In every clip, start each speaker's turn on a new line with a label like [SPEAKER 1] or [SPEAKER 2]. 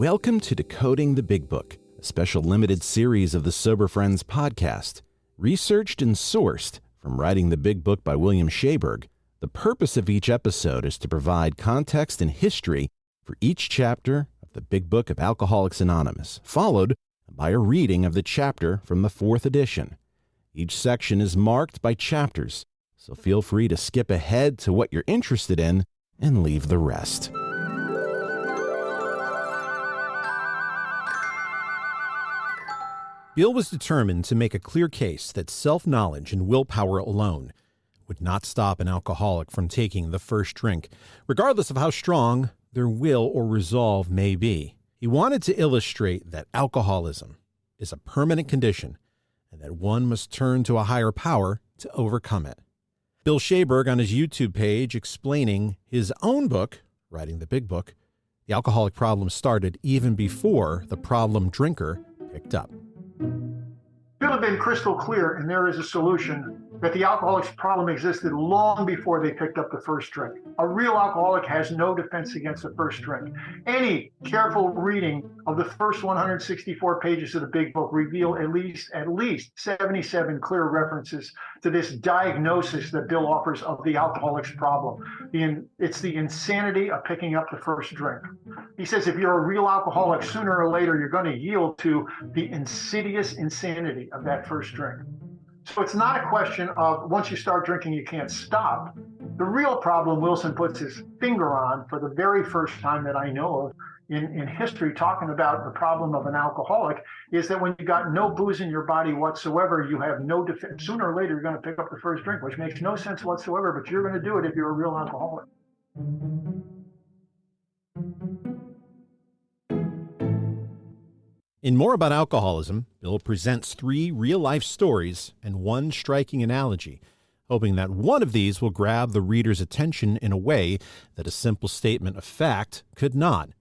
[SPEAKER 1] Welcome to Decoding the Big Book, a special limited series of the Sober Friends podcast. Researched and sourced from Writing the Big Book by William Shaberg, the purpose of each episode is to provide context and history for each chapter of the Big Book of Alcoholics Anonymous, followed by a reading of the chapter from the 4th edition. Each section is marked by chapters, so feel free to skip ahead to what you're interested in and leave the rest. Bill was determined to make a clear case that self-knowledge and willpower alone would not stop an alcoholic from taking the first drink, regardless of how strong their will or resolve may be. He wanted to illustrate that alcoholism is a permanent condition and that one must turn to a higher power to overcome it. Bill Shaberg on his YouTube page explaining his own book, Writing the Big Book, the alcoholic problem started even before the problem drinker picked up.
[SPEAKER 2] Bill had been crystal clear, and there is a solution, that the alcoholic's problem existed long before they picked up the first drink. A real alcoholic has no defense against the first drink. Any careful reading of the first 164 pages of the Big Book reveal at least 77 clear references to this diagnosis that Bill offers of the alcoholic's problem. It's the insanity of picking up the first drink. He says if you're a real alcoholic, sooner or later you're going to yield to the insidious insanity of that first drink. So it's not a question of once you start drinking, you can't stop. The real problem Wilson puts his finger on for the very first time that I know of in history, talking about the problem of an alcoholic, is that when you got no booze in your body whatsoever, you have no defense. Sooner or later, you're going to pick up the first drink, which makes no sense whatsoever, but you're going to do it if you're a real alcoholic.
[SPEAKER 1] In More About Alcoholism, Bill presents 3 real-life stories and 1 striking analogy, hoping that one of these will grab the reader's attention in a way that a simple statement of fact could not.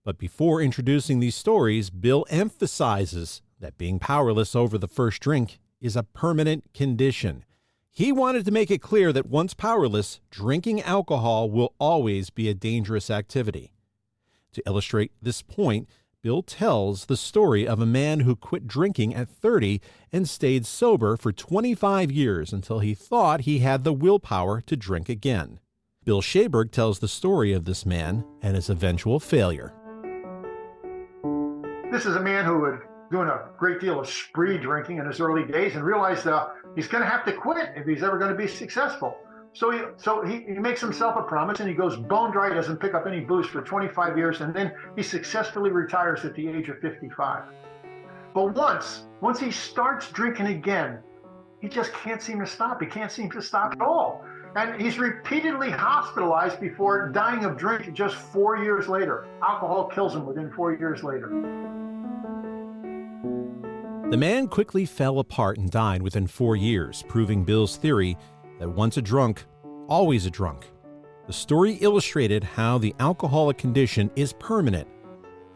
[SPEAKER 1] But before introducing these stories, Bill emphasizes that being powerless over the first drink is a permanent condition. He wanted to make it clear that once powerless, drinking alcohol will always be a dangerous activity. To illustrate this point, Bill tells the story of a man who quit drinking at 30 and stayed sober for 25 years until he thought he had the willpower to drink again. Bill Shaberg tells the story of this man and his eventual failure.
[SPEAKER 2] This is a man who was doing a great deal of spree drinking in his early days and realized he's going to have to quit if he's ever going to be successful. So he makes himself a promise and he goes bone dry, doesn't pick up any booze for 25 years, and then he successfully retires at the age of 55. But once he starts drinking again, he just can't seem to stop. He can't seem to stop at all. And he's repeatedly hospitalized before dying of drink just 4 years later. Alcohol kills him within 4 years later.
[SPEAKER 1] The man quickly fell apart and died within 4 years, proving Bill's theory that once a drunk, always a drunk. The story illustrated how the alcoholic condition is permanent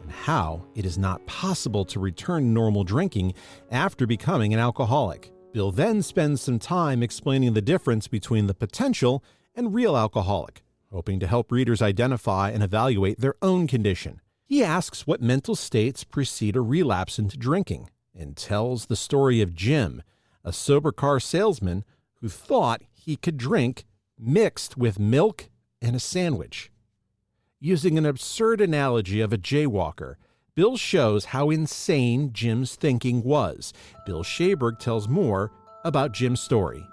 [SPEAKER 1] and how it is not possible to return to normal drinking after becoming an alcoholic. Bill then spends some time explaining the difference between the potential and real alcoholic, hoping to help readers identify and evaluate their own condition. He asks what mental states precede a relapse into drinking and tells the story of Jim, a sober car salesman who thought he could drink mixed with milk and a sandwich. Using an absurd analogy of a jaywalker, Bill shows how insane Jim's thinking was. Bill Shaberg tells more about Jim's story.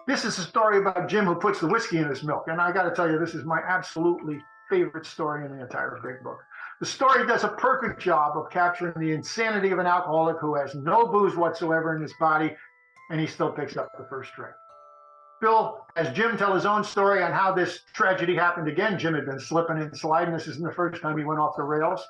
[SPEAKER 2] This is a story about Jim who puts the whiskey in his milk. And I got to tell you, this is my absolutely favorite story in the entire Big Book. The story does a perfect job of capturing the insanity of an alcoholic who has no booze whatsoever in his body, and he still picks up the first drink. Bill has Jim tell his own story on how this tragedy happened again. Jim had been slipping and sliding. This isn't the first time he went off the rails.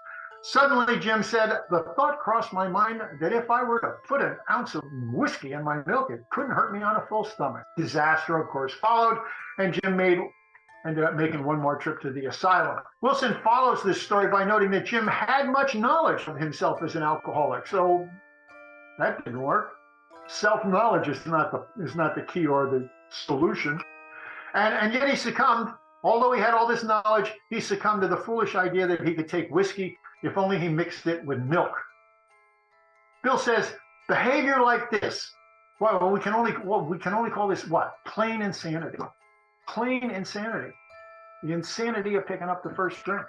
[SPEAKER 2] Suddenly, Jim said, the thought crossed my mind that if I were to put an ounce of whiskey in my milk, it couldn't hurt me on a full stomach. Disaster, of course, followed, and Jim ended up making one more trip to the asylum. Wilson follows this story by noting that Jim had much knowledge of himself as an alcoholic, so that didn't work. Self-knowledge is not the key or the solution. And yet he succumbed Although he had all this knowledge, he succumbed to the foolish idea that he could take whiskey if only he mixed it with milk. Bill says, behavior like this, we can only call this what? Plain insanity. Plain insanity. The insanity of picking up the first drink.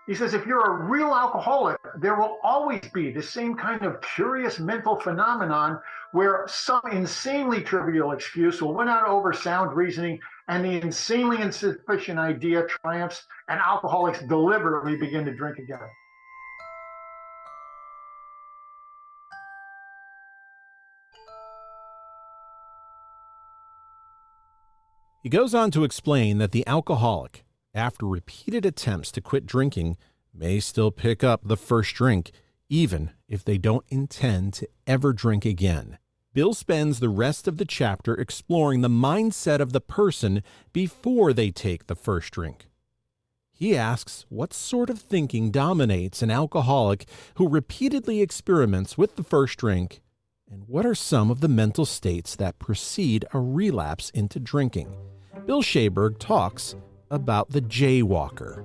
[SPEAKER 2] He says, if you're a real alcoholic, there will always be the same kind of curious mental phenomenon where some insanely trivial excuse will win out over sound reasoning and the insanely insufficient idea triumphs and alcoholics deliberately begin to drink again.
[SPEAKER 1] He goes on to explain that the alcoholic, after repeated attempts to quit drinking, may still pick up the first drink, even if they don't intend to ever drink again. Bill spends the rest of the chapter exploring the mindset of the person before they take the first drink. He asks what sort of thinking dominates an alcoholic who repeatedly experiments with the first drink, and what are some of the mental states that precede a relapse into drinking. Bill Shaberg talks about the jaywalker.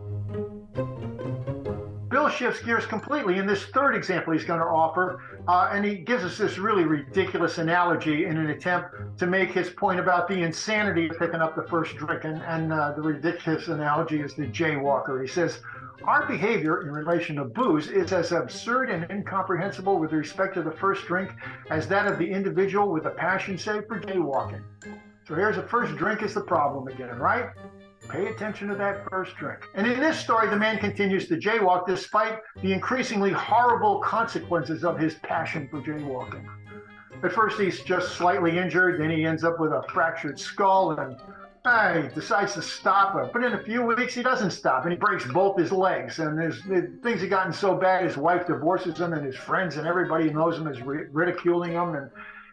[SPEAKER 2] Bill shifts gears completely in this third example he's going to offer, and he gives us this really ridiculous analogy in an attempt to make his point about the insanity of picking up the first drink, and the ridiculous analogy is the jaywalker. He says, our behavior in relation to booze is as absurd and incomprehensible with respect to the first drink as that of the individual with a passion, say, for jaywalking. So here's the first drink is the problem again, right? Pay attention to that first drink. And in this story, the man continues to jaywalk despite the increasingly horrible consequences of his passion for jaywalking. At first, he's just slightly injured, then he ends up with a fractured skull, and he decides to stop. But in a few weeks, he doesn't stop, and he breaks both his legs. And things have gotten so bad, his wife divorces him, and his friends and everybody who knows him is ridiculing him.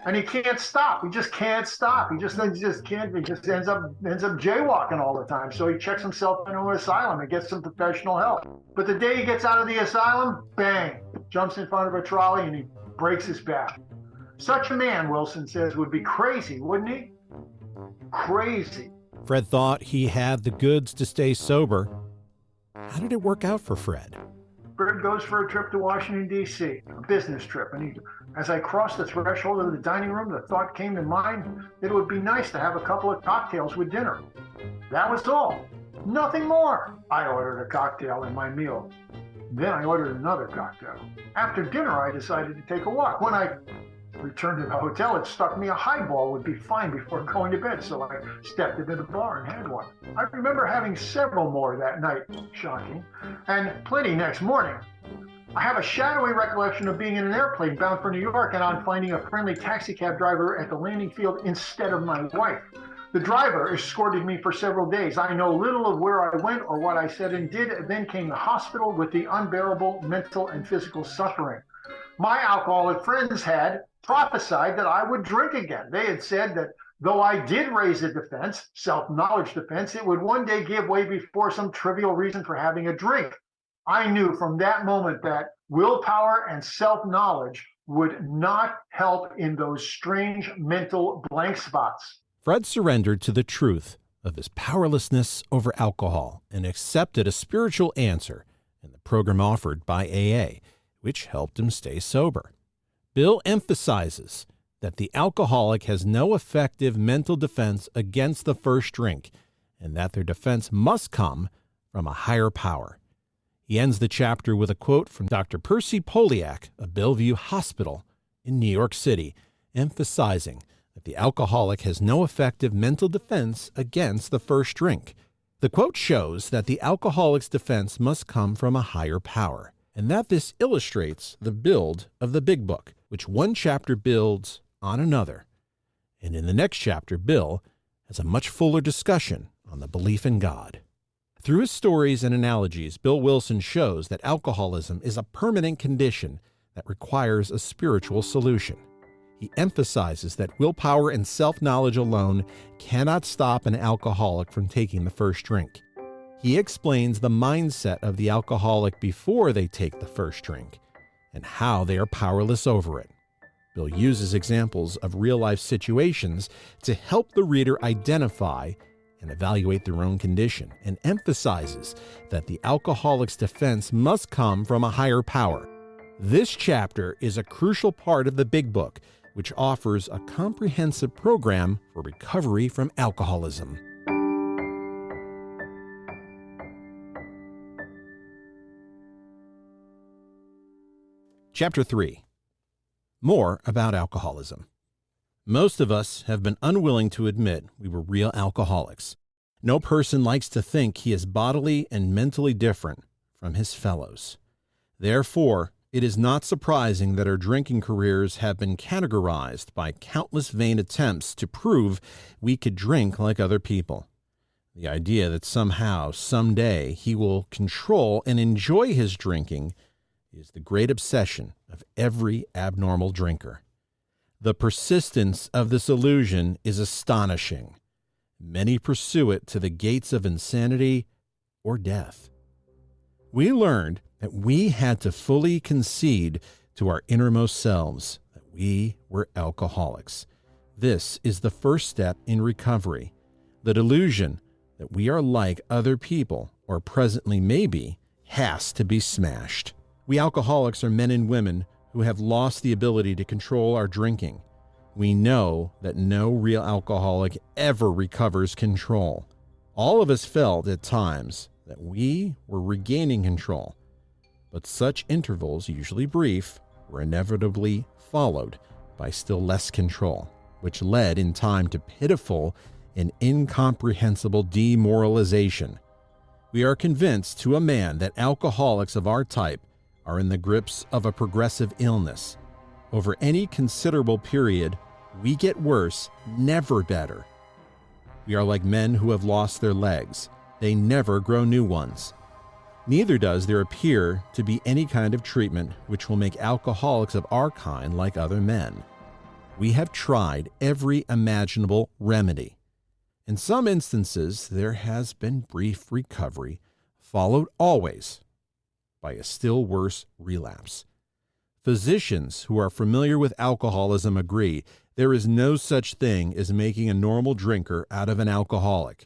[SPEAKER 2] And he can't stop. He just can't stop. He just can't. He just ends up jaywalking all the time. So he checks himself into an asylum and gets some professional help. But the day he gets out of the asylum, bang, jumps in front of a trolley and he breaks his back. Such a man, Wilson says, would be crazy, wouldn't he? Crazy.
[SPEAKER 1] Fred thought he had the goods to stay sober. How did it work out for Fred?
[SPEAKER 2] Fred goes for a trip to Washington, D.C., a business trip. And as I crossed the threshold of the dining room, the thought came to mind that it would be nice to have a couple of cocktails with dinner. That was all. Nothing more. I ordered a cocktail in my meal. Then I ordered another cocktail. After dinner, I decided to take a walk. When I returned to the hotel, it struck me a highball would be fine before going to bed, so I stepped into the bar and had one. I remember having several more that night, shocking, and plenty next morning. I have a shadowy recollection of being in an airplane bound for New York and on finding a friendly taxicab driver at the landing field instead of my wife. The driver escorted me for several days. I know little of where I went or what I said and did. Then came the hospital with the unbearable mental and physical suffering. My alcoholic friends had prophesied that I would drink again. They had said that though I did raise a defense, self-knowledge defense, it would one day give way before some trivial reason for having a drink. I knew from that moment that willpower and self-knowledge would not help in those strange mental blank spots.
[SPEAKER 1] Fred surrendered to the truth of his powerlessness over alcohol and accepted a spiritual answer in the program offered by AA, which helped him stay sober. Bill emphasizes that the alcoholic has no effective mental defense against the first drink, and that their defense must come from a higher power. He ends the chapter with a quote from Dr. Percy Poliak of Bellevue Hospital in New York City, emphasizing that the alcoholic has no effective mental defense against the first drink. The quote shows that the alcoholic's defense must come from a higher power, and that this illustrates the build of the Big Book, which one chapter builds on another. And in the next chapter, Bill has a much fuller discussion on the belief in God. Through his stories and analogies, Bill Wilson shows that alcoholism is a permanent condition that requires a spiritual solution. He emphasizes that willpower and self-knowledge alone cannot stop an alcoholic from taking the first drink. He explains the mindset of the alcoholic before they take the first drink and how they are powerless over it. Bill uses examples of real-life situations to help the reader identify and evaluate their own condition, and emphasizes that the alcoholic's defense must come from a higher power. This chapter is a crucial part of the Big Book, which offers a comprehensive program for recovery from alcoholism. Chapter 3. More about alcoholism. Most of us have been unwilling to admit we were real alcoholics. No person likes to think he is bodily and mentally different from his fellows. Therefore, it is not surprising that our drinking careers have been categorized by countless vain attempts to prove we could drink like other people. The idea that somehow, someday, he will control and enjoy his drinking is the great obsession of every abnormal drinker. The persistence of this illusion is astonishing. Many pursue it to the gates of insanity or death. We learned that we had to fully concede to our innermost selves that we were alcoholics. This is the first step in recovery. The delusion that we are like other people, or presently may be, has to be smashed. We alcoholics are men and women who have lost the ability to control our drinking. We know that no real alcoholic ever recovers control. All of us felt at times that we were regaining control, but such intervals, usually brief, were inevitably followed by still less control, which led in time to pitiful and incomprehensible demoralization. We are convinced to a man that alcoholics of our type are in the grips of a progressive illness. Over any considerable period, we get worse, never better. We are like men who have lost their legs. They never grow new ones. Neither does there appear to be any kind of treatment which will make alcoholics of our kind like other men. We have tried every imaginable remedy. In some instances, there has been brief recovery, followed always by a still worse relapse. Physicians who are familiar with alcoholism agree there is no such thing as making a normal drinker out of an alcoholic.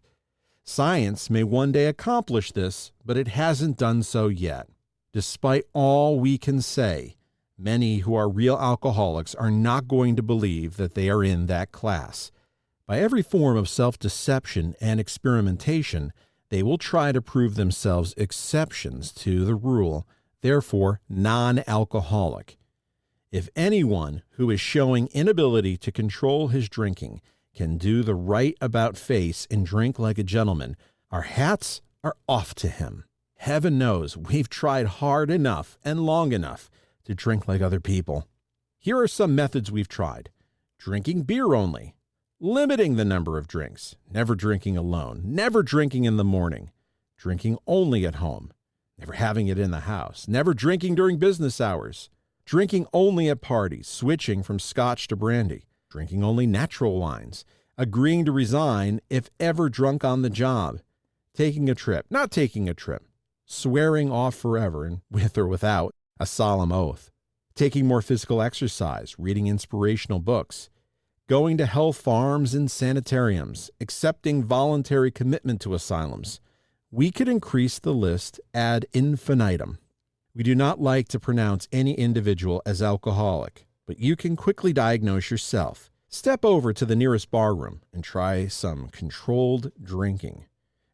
[SPEAKER 1] Science may one day accomplish this, but it hasn't done so yet. Despite all we can say, many who are real alcoholics are not going to believe that they are in that class. By every form of self-deception and experimentation, they will try to prove themselves exceptions to the rule, therefore non-alcoholic. If anyone who is showing inability to control his drinking can do the right about face and drink like a gentleman, our hats are off to him. Heaven knows we've tried hard enough and long enough to drink like other people. Here are some methods we've tried. Drinking beer only. Limiting the number of drinks, never drinking alone, never drinking in the morning, drinking only at home, never having it in the house, never drinking during business hours, drinking only at parties, switching from scotch to brandy, drinking only natural wines, agreeing to resign if ever drunk on the job, taking a trip, not taking a trip, swearing off forever and with or without a solemn oath, taking more physical exercise, reading inspirational books, going to health farms and sanitariums, accepting voluntary commitment to asylums. We could increase the list ad infinitum. We do not like to pronounce any individual as alcoholic, but you can quickly diagnose yourself. Step over to the nearest bar room and try some controlled drinking.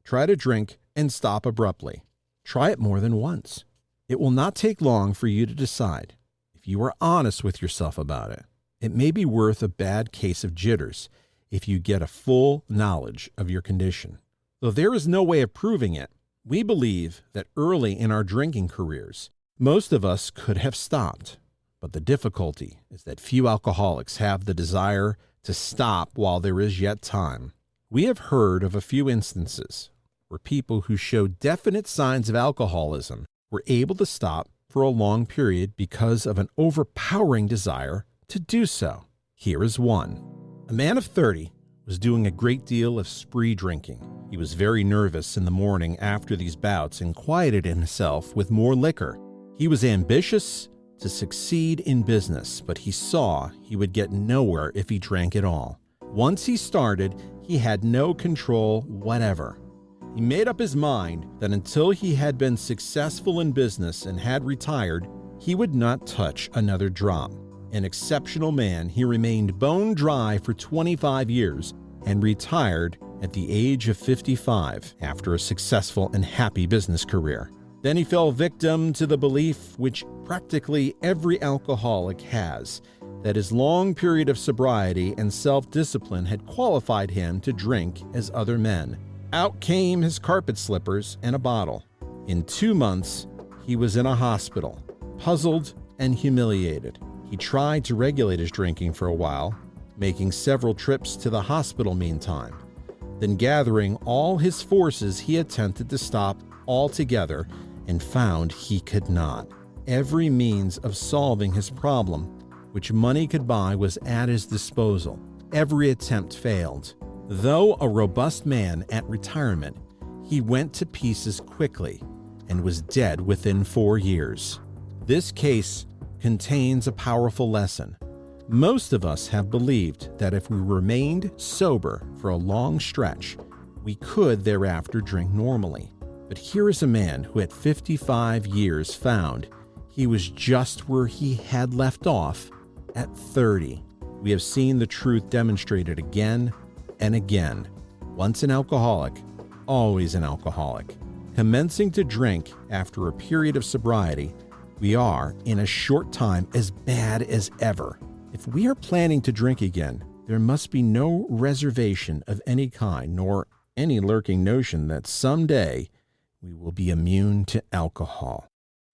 [SPEAKER 1] Try to drink and stop abruptly. Try it more than once. It will not take long for you to decide. If you are honest with yourself about it, it may be worth a bad case of jitters if you get a full knowledge of your condition. Though there is no way of proving it, we believe that early in our drinking careers, most of us could have stopped. But the difficulty is that few alcoholics have the desire to stop while there is yet time. We have heard of a few instances where people who showed definite signs of alcoholism were able to stop for a long period because of an overpowering desire to do so. Here is one. A man of 30 was doing a great deal of spree drinking. He was very nervous in the morning after these bouts and quieted himself with more liquor. He was ambitious to succeed in business, but he saw he would get nowhere if he drank at all. Once he started, he had no control whatever. He made up his mind that until he had been successful in business and had retired, he would not touch another drop. An exceptional man, he remained bone dry for 25 years and retired at the age of 55 after a successful and happy business career. Then he fell victim to the belief, which practically every alcoholic has, that his long period of sobriety and self-discipline had qualified him to drink as other men. Out came his carpet slippers and a bottle. In 2 months, he was in a hospital, puzzled and humiliated. He tried to regulate his drinking for a while, making several trips to the hospital meantime. Then gathering all his forces, he attempted to stop altogether and found he could not. Every means of solving his problem, which money could buy, was at his disposal. Every attempt failed. Though a robust man at retirement, he went to pieces quickly and was dead within 4 years. This case contains a powerful lesson. Most of us have believed that if we remained sober for a long stretch, we could thereafter drink normally. But here is a man who at 55 years found he was just where he had left off at 30. We have seen the truth demonstrated again and again. Once an alcoholic, always an alcoholic. Commencing to drink after a period of sobriety, we are, in a short time, as bad as ever. If we are planning to drink again, there must be no reservation of any kind, nor any lurking notion that someday we will be immune to alcohol.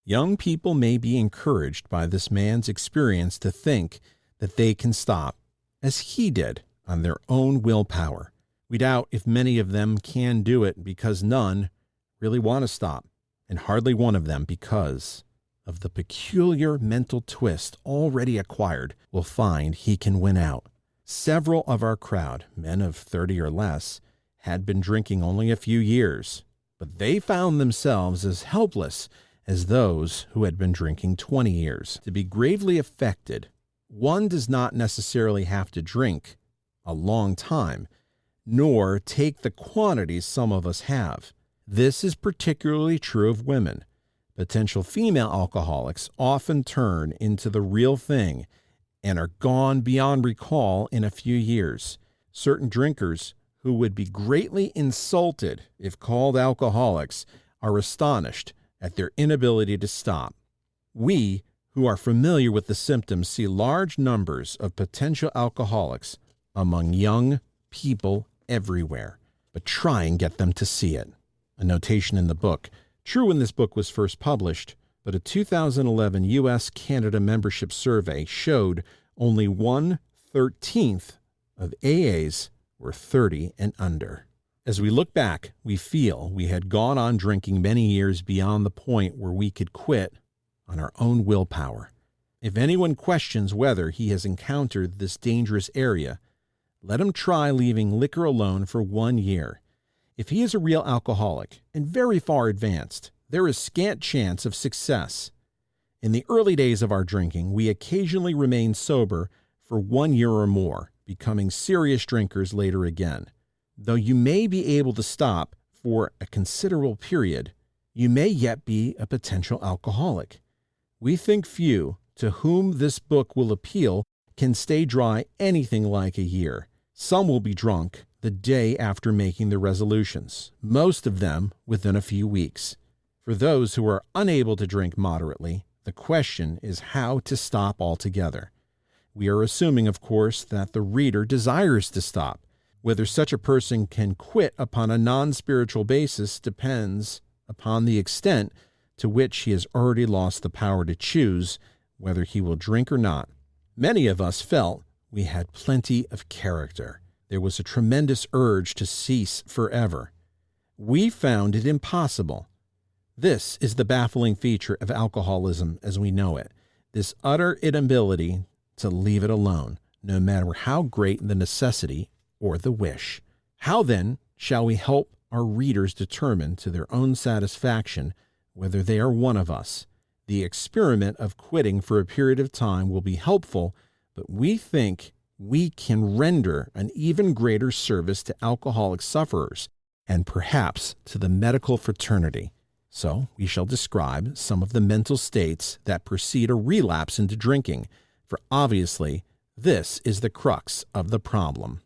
[SPEAKER 1] Young people may be encouraged by this man's experience to think that they can stop, as he did, on their own willpower. We doubt if many of them can do it because none really want to stop, and hardly one of them, because of the peculiar mental twist already acquired, will find he can win out. Several of our crowd, men of 30 or less, had been drinking only a few years, but they found themselves as helpless as those who had been drinking 20 years. To be gravely affected, one does not necessarily have to drink a long time, nor take the quantities some of us have. This is particularly true of women. Potential female alcoholics often turn into the real thing and are gone beyond recall in a few years. Certain drinkers who would be greatly insulted if called alcoholics are astonished at their inability to stop. We, who are familiar with the symptoms, see large numbers of potential alcoholics among young people everywhere, but try and get them to see it. A notation in the book. True when this book was first published, but a 2011 U.S.-Canada membership survey showed only 1/13 of AAs were 30 and under. As we look back, we feel we had gone on drinking many years beyond the point where we could quit on our own willpower. If anyone questions whether he has encountered this dangerous area, let him try leaving liquor alone for 1 year. If he is a real alcoholic and very far advanced, there is scant chance of success. In the early days of our drinking, we occasionally remained sober for 1 year or more, becoming serious drinkers later again. Though you may be able to stop for a considerable period, you may yet be a potential alcoholic. We think few to whom this book will appeal can stay dry anything like a year. Some will be drunk the day after making their resolutions, most of them within a few weeks. For those who are unable to drink moderately, the question is how to stop altogether. We are assuming, of course, that the reader desires to stop. Whether such a person can quit upon a non-spiritual basis depends upon the extent to which he has already lost the power to choose whether he will drink or not. Many of us felt we had plenty of character. There was a tremendous urge to cease forever. We found it impossible. This is the baffling feature of alcoholism as we know it, this utter inability to leave it alone, no matter how great the necessity or the wish. How then shall we help our readers determine to their own satisfaction whether they are one of us? The experiment of quitting for a period of time will be helpful, but we think we can render an even greater service to alcoholic sufferers and perhaps to the medical fraternity. So we shall describe some of the mental states that precede a relapse into drinking, for obviously this is the crux of the problem.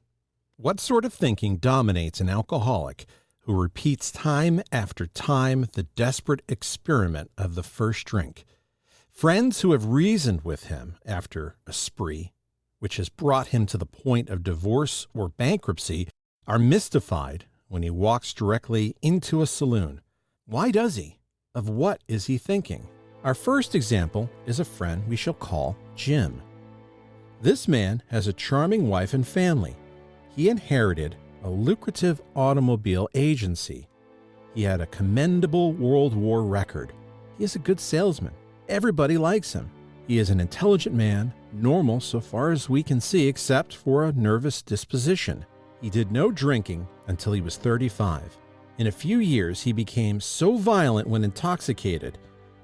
[SPEAKER 1] What sort of thinking dominates an alcoholic who repeats time after time the desperate experiment of the first drink? Friends who have reasoned with him after a spree, which has brought him to the point of divorce or bankruptcy, are mystified when he walks directly into a saloon. Why does he? Of what is he thinking? Our first example is a friend we shall call Jim. This man has a charming wife and family. He inherited a lucrative automobile agency. He had a commendable World War record. He is a good salesman. Everybody likes him. He is an intelligent man, normal so far as we can see except for a nervous disposition. He did no drinking until he was 35. In a few years, he became so violent when intoxicated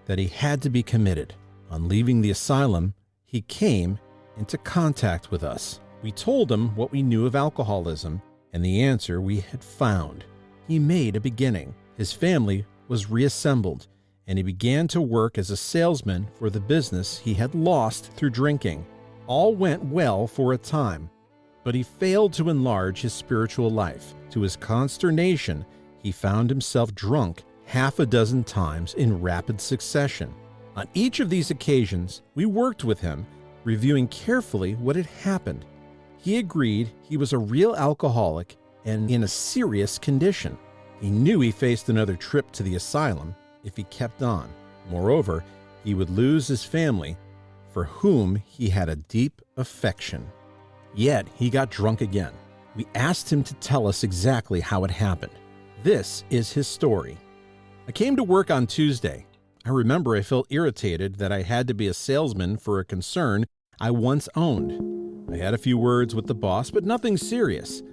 [SPEAKER 1] that he had to be committed. On leaving the asylum, he came into contact with us. We told him what we knew of alcoholism and the answer we had found. He made a beginning. His family was reassembled, and he began to work as a salesman for the business he had lost through drinking. All went well for a time, but he failed to enlarge his spiritual life. To his consternation, he found himself drunk half a dozen times in rapid succession. On each of these occasions, we worked with him, reviewing carefully what had happened. He agreed he was a real alcoholic and in a serious condition. He knew he faced another trip to the asylum if he kept on. Moreover, he would lose his family, for whom he had a deep affection. Yet he got drunk again. We asked him to tell us exactly how it happened. This is his story. I came to work on Tuesday. I remember I felt irritated that I had to be a salesman for a concern I once owned. I had a few words with the boss, but nothing serious.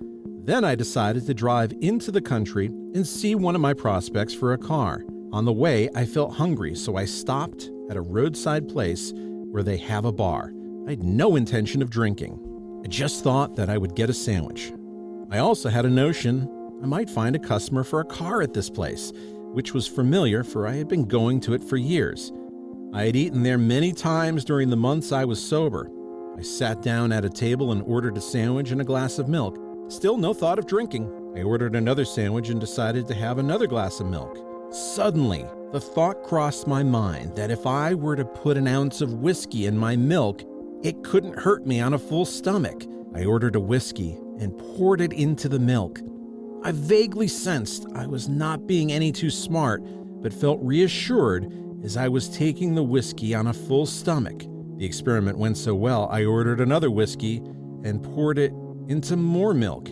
[SPEAKER 1] Then I decided to drive into the country and see one of my prospects for a car. On the way, I felt hungry, so I stopped at a roadside place where they have a bar. I had no intention of drinking. I just thought that I would get a sandwich. I also had a notion I might find a customer for a car at this place, which was familiar, for I had been going to it for years. I had eaten there many times during the months I was sober. I sat down at a table and ordered a sandwich and a glass of milk. Still no thought of drinking. I ordered another sandwich and decided to have another glass of milk. Suddenly, the thought crossed my mind that if I were to put an ounce of whiskey in my milk, it couldn't hurt me on a full stomach. I ordered a whiskey and poured it into the milk. I vaguely sensed I was not being any too smart, but felt reassured as I was taking the whiskey on a full stomach. The experiment went so well, I ordered another whiskey and poured it into more milk.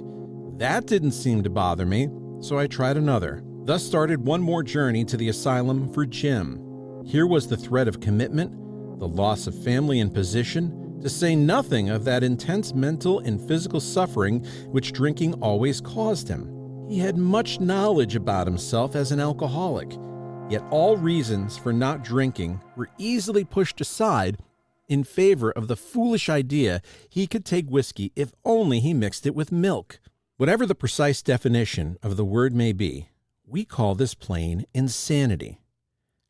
[SPEAKER 1] That didn't seem to bother me, so I tried another. Thus started one more journey to the asylum for Jim. Here was the threat of commitment, the loss of family and position, to say nothing of that intense mental and physical suffering which drinking always caused him. He had much knowledge about himself as an alcoholic, yet all reasons for not drinking were easily pushed aside in favor of the foolish idea he could take whiskey if only he mixed it with milk. Whatever the precise definition of the word may be, we call this plain insanity.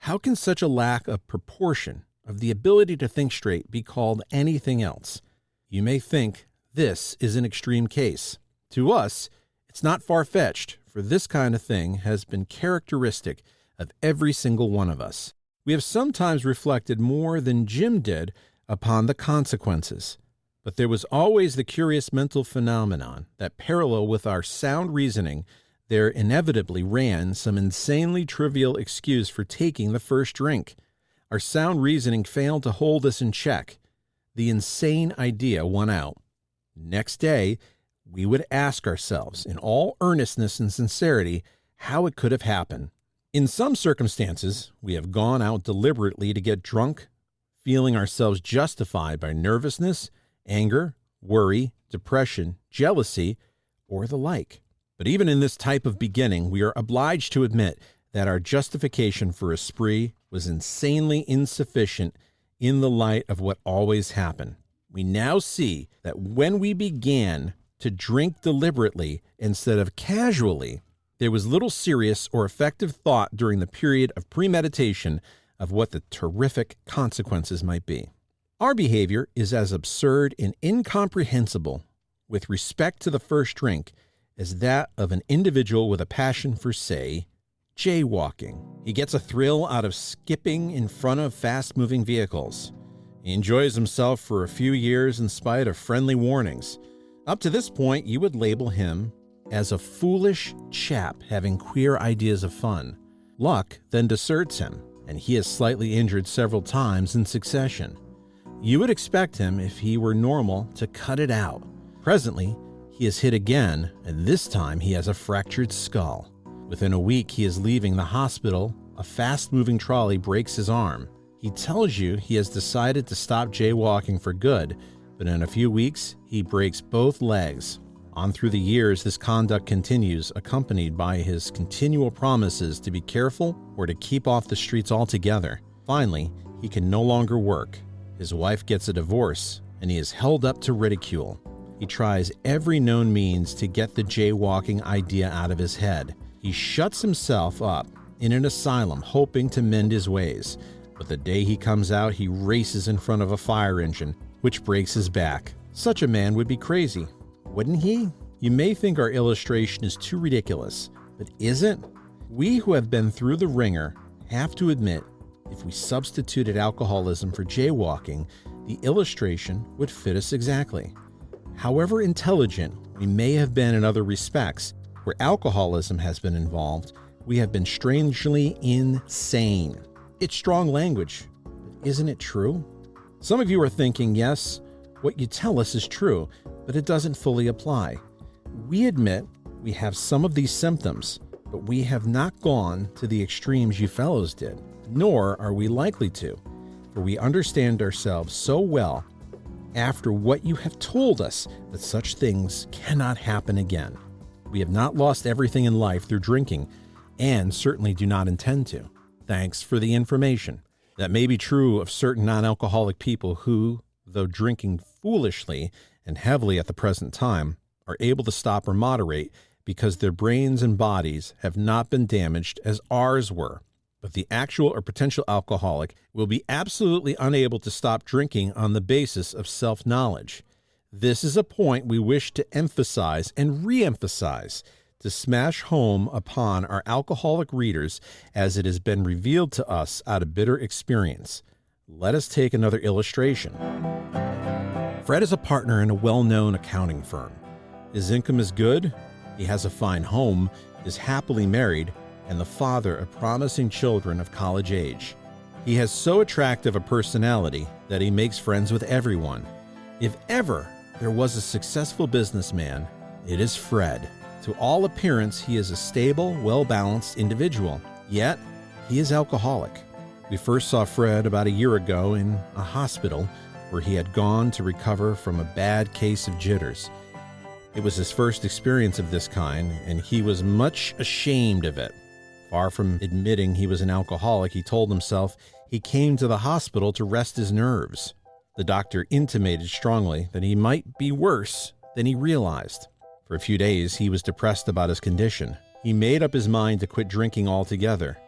[SPEAKER 1] How can such a lack of proportion of the ability to think straight be called anything else? You may think this is an extreme case. To us, it's not far-fetched, for this kind of thing has been characteristic of every single one of us. We have sometimes reflected more than Jim did upon the consequences, but there was always the curious mental phenomenon that parallel with our sound reasoning, there inevitably ran some insanely trivial excuse for taking the first drink. Our sound reasoning failed to hold us in check. The insane idea won out. Next day, we would ask ourselves, in all earnestness and sincerity, how it could have happened. In some circumstances, we have gone out deliberately to get drunk, feeling ourselves justified by nervousness, anger, worry, depression, jealousy, or the like. But even in this type of beginning, we are obliged to admit that our justification for a spree was insanely insufficient in the light of what always happened. We now see that when we began to drink deliberately instead of casually, there was little serious or effective thought during the period of premeditation of what the terrific consequences might be. Our behavior is as absurd and incomprehensible with respect to the first drink as that of an individual with a passion for, say, jaywalking. He gets a thrill out of skipping in front of fast-moving vehicles. He enjoys himself for a few years in spite of friendly warnings. Up to this point, you would label him as a foolish chap having queer ideas of fun. Luck then deserts him, and he is slightly injured several times in succession. You would expect him, if he were normal, to cut it out. Presently, he is hit again, and this time he has a fractured skull. Within a week, he is leaving the hospital. A fast-moving trolley breaks his arm. He tells you he has decided to stop jaywalking for good, but in a few weeks, he breaks both legs. On through the years, this conduct continues, accompanied by his continual promises to be careful or to keep off the streets altogether. Finally, he can no longer work. His wife gets a divorce, and he is held up to ridicule. He tries every known means to get the jaywalking idea out of his head. He shuts himself up in an asylum, hoping to mend his ways. But the day he comes out, he races in front of a fire engine, which breaks his back. Such a man would be crazy, wouldn't he? You may think our illustration is too ridiculous, but isn't? We who have been through the ringer have to admit, if we substituted alcoholism for jaywalking, the illustration would fit us exactly. However intelligent we may have been in other respects, where alcoholism has been involved, we have been strangely insane. It's strong language, but isn't it true? Some of you are thinking, yes, what you tell us is true, but it doesn't fully apply. We admit we have some of these symptoms, but we have not gone to the extremes you fellows did, nor are we likely to, for we understand ourselves so well after what you have told us that such things cannot happen again. We have not lost everything in life through drinking, and certainly do not intend to. Thanks for the information. That may be true of certain non-alcoholic people who, though drinking foolishly and heavily at the present time, are able to stop or moderate because their brains and bodies have not been damaged as ours were. But the actual or potential alcoholic will be absolutely unable to stop drinking on the basis of self-knowledge. This is a point we wish to emphasize and re-emphasize to smash home upon our alcoholic readers as it has been revealed to us out of bitter experience. Let us take another illustration. Fred is a partner in a well-known accounting firm. His income is good, he has a fine home, is happily married, and the father of promising children of college age. He has so attractive a personality that he makes friends with everyone. If ever there was a successful businessman, it is Fred. To all appearance, he is a stable, well-balanced individual, yet he is alcoholic. We first saw Fred about a year ago in a hospital where he had gone to recover from a bad case of jitters. It was his first experience of this kind, and he was much ashamed of it. Far from admitting he was an alcoholic, he told himself he came to the hospital to rest his nerves. The doctor intimated strongly that he might be worse than he realized. For a few days, he was depressed about his condition. He made up his mind to quit drinking altogether.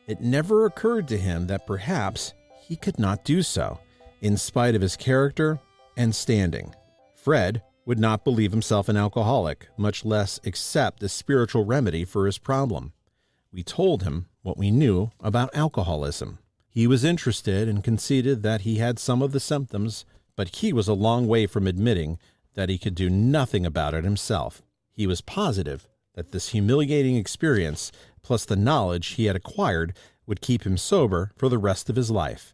[SPEAKER 1] It never occurred to him that perhaps he could not do so, in spite of his character and standing. Fred would not believe himself an alcoholic, much less accept a spiritual remedy for his problem. We told him what we knew about alcoholism. He was interested and conceded that he had some of the symptoms, but he was a long way from admitting that he could do nothing about it himself. He was positive that this humiliating experience, plus the knowledge he had acquired, would keep him sober for the rest of his life.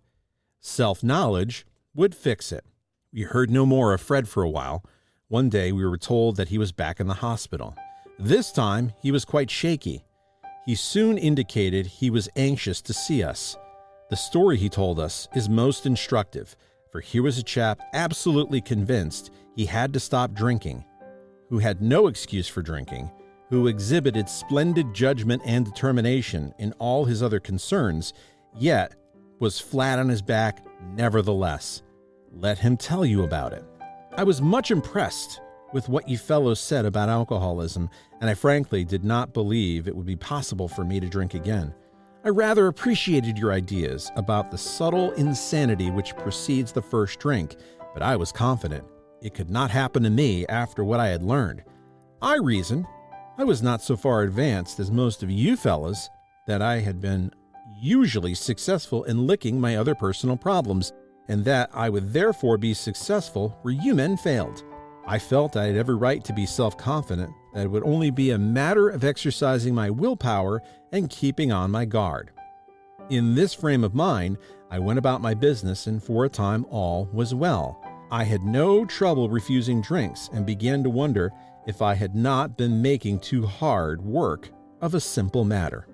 [SPEAKER 1] Self-knowledge would fix it. We heard no more of Fred for a while. One day we were told that he was back in the hospital. This time he was quite shaky. He soon indicated he was anxious to see us. The story he told us is most instructive, for here was a chap absolutely convinced he had to stop drinking, who had no excuse for drinking, who exhibited splendid judgment and determination in all his other concerns, yet was flat on his back nevertheless. let him tell you about it. I was much impressed with what you fellows said about alcoholism, and I frankly did not believe it would be possible for me to drink again. I rather appreciated your ideas about the subtle insanity which precedes the first drink, but I was confident it could not happen to me after what I had learned. I reasoned I was not so far advanced as most of you fellas, that I had been usually successful in licking my other personal problems, and that I would therefore be successful where you men failed. I felt I had every right to be self-confident, that it would only be a matter of exercising my willpower and keeping on my guard. In this frame of mind, I went about my business, and for a time all was well. I had no trouble refusing drinks and began to wonder if I had not been making too hard work of a simple matter.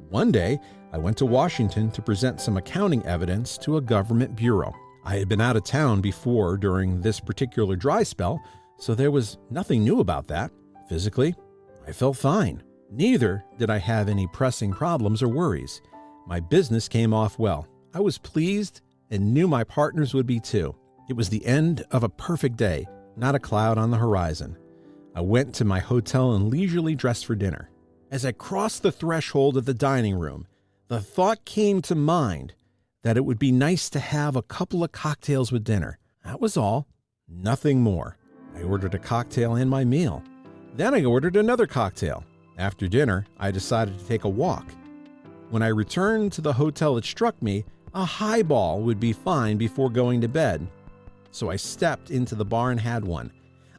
[SPEAKER 1] One day, I went to Washington to present some accounting evidence to a government bureau. I had been out of town before during this particular dry spell, so there was nothing new about that. Physically, I felt fine. Neither did I have any pressing problems or worries. My business came off well. I was pleased and knew my partners would be too. It was the end of a perfect day, not a cloud on the horizon. I went to my hotel and leisurely dressed for dinner. As I crossed the threshold of the dining room, the thought came to mind that it would be nice to have a couple of cocktails with dinner. That was all, nothing more. I ordered a cocktail and my meal. Then I ordered another cocktail. After dinner, I decided to take a walk. When I returned to the hotel, it struck me a highball would be fine before going to bed. So I stepped into the bar and had one.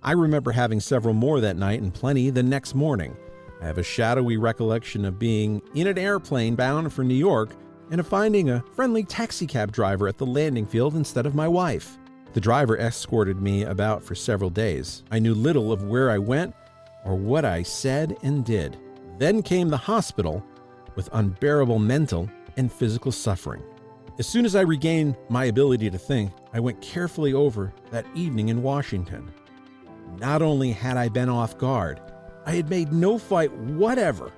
[SPEAKER 1] I remember having several more that night and plenty the next morning. I have a shadowy recollection of being in an airplane bound for New York and of finding a friendly taxicab driver at the landing field instead of my wife. The driver escorted me about for several days. I knew little of where I went or what I said and did. Then came the hospital with unbearable mental and physical suffering. As soon as I regained my ability to think, I went carefully over that evening in Washington. Not only had I been off guard, I had made no fight whatever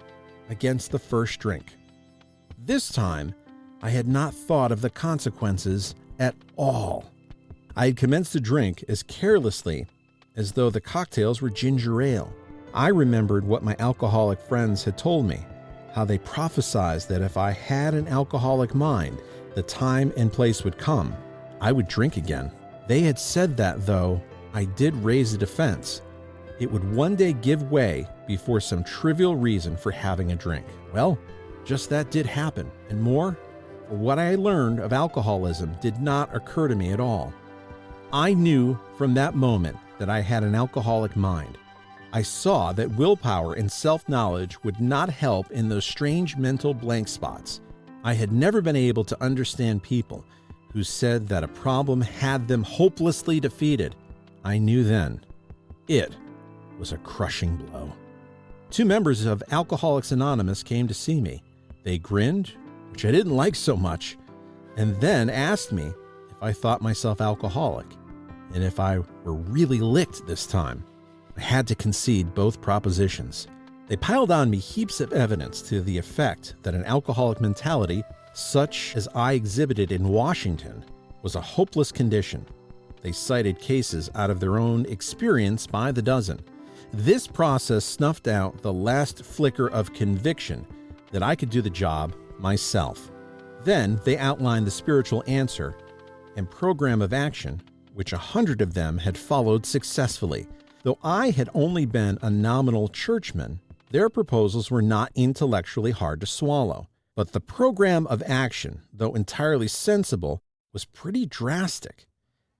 [SPEAKER 1] against the first drink. This time, I had not thought of the consequences at all. I had commenced to drink as carelessly as though the cocktails were ginger ale. I remembered what my alcoholic friends had told me, how they prophesied that if I had an alcoholic mind, the time and place would come. I would drink again. They had said that, though I did raise a defense, it would one day give way before some trivial reason for having a drink. Well, just that did happen, and more, for what I learned of alcoholism did not occur to me at all. I knew from that moment that I had an alcoholic mind. I saw that willpower and self-knowledge would not help in those strange mental blank spots. I had never been able to understand people who said that a problem had them hopelessly defeated. I knew then it was a crushing blow. 2 members of Alcoholics Anonymous came to see me. They grinned, which I didn't like so much, and then asked me if I thought myself alcoholic and if I were really licked this time. I had to concede both propositions. They piled on me heaps of evidence to the effect that an alcoholic mentality, such as I exhibited in Washington, was a hopeless condition. They cited cases out of their own experience by the dozen. This process snuffed out the last flicker of conviction that I could do the job myself. Then they outlined the spiritual answer and program of action, which 100 of them had followed successfully. Though I had only been a nominal churchman, their proposals were not intellectually hard to swallow. But the program of action, though entirely sensible, was pretty drastic.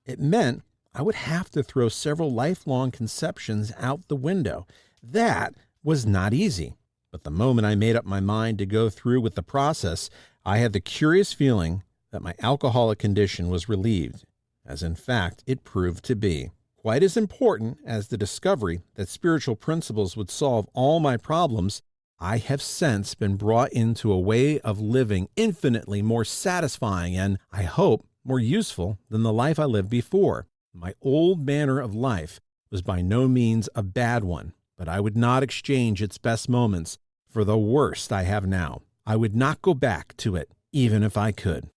[SPEAKER 1] It meant I would have to throw several lifelong conceptions out the window. That was not easy. But the moment I made up my mind to go through with the process, I had the curious feeling that my alcoholic condition was relieved, as in fact it proved to be. Quite as important as the discovery that spiritual principles would solve all my problems, I have since been brought into a way of living infinitely more satisfying and, I hope, more useful than the life I lived before. My old manner of life was by no means a bad one, but I would not exchange its best moments for the worst I have now. I would not go back to it, even if I could.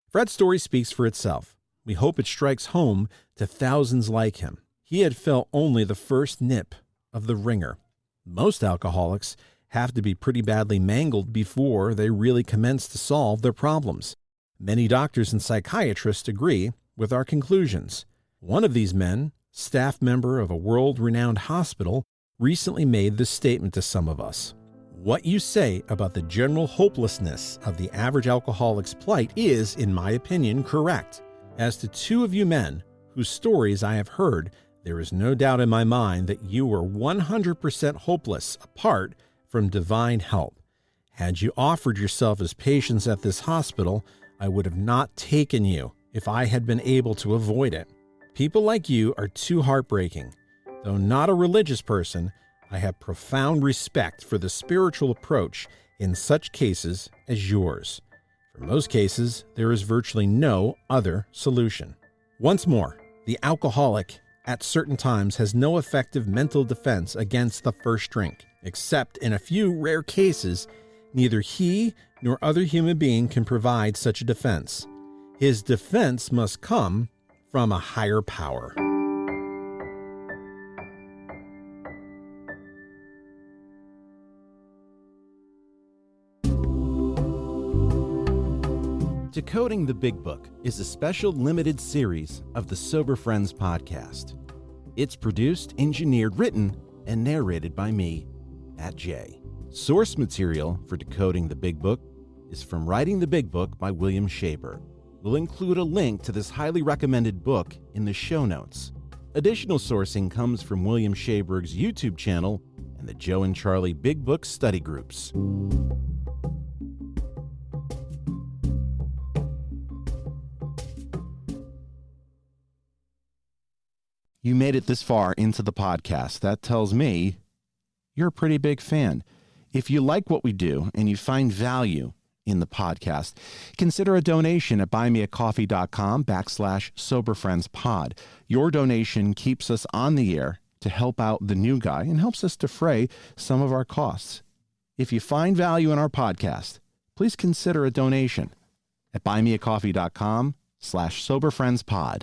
[SPEAKER 1] Fred's story speaks for itself. We hope it strikes home to thousands like him. He had felt only the first nip of the ringer. Most alcoholics have to be pretty badly mangled before they really commence to solve their problems. Many doctors and psychiatrists agree with our conclusions. One of these men, staff member of a world-renowned hospital, recently made this statement to some of us. What you say about the general hopelessness of the average alcoholic's plight is, in my opinion, correct. As to two of you men whose stories I have heard, there is no doubt in my mind that you were 100% hopeless apart from divine help. Had you offered yourself as patients at this hospital, I would have not taken you if I had been able to avoid it. People like you are too heartbreaking. Though not a religious person, I have profound respect for the spiritual approach in such cases as yours. For most cases, there is virtually no other solution. Once more, the alcoholic at certain times has no effective mental defense against the first drink. Except in a few rare cases, neither he nor other human being can provide such a defense. His defense must come from a higher power. Decoding the Big Book is a special limited series of the Sober Friends podcast. It's produced, engineered, written, and narrated by me, Matt J. Source material for Decoding the Big Book is from Writing the Big Book by William Shaber. We'll include a link to this highly recommended book in the show notes. Additional sourcing comes from William Shaber's YouTube channel and the Joe and Charlie Big Book study groups. You made it this far into the podcast. That tells me you're a pretty big fan. If you like what we do and you find value in the podcast, consider a donation at buymeacoffee.com/soberfriendspod. Your donation keeps us on the air to help out the new guy and helps us defray some of our costs. If you find value in our podcast, please consider a donation at buymeacoffee.com/soberfriendspod.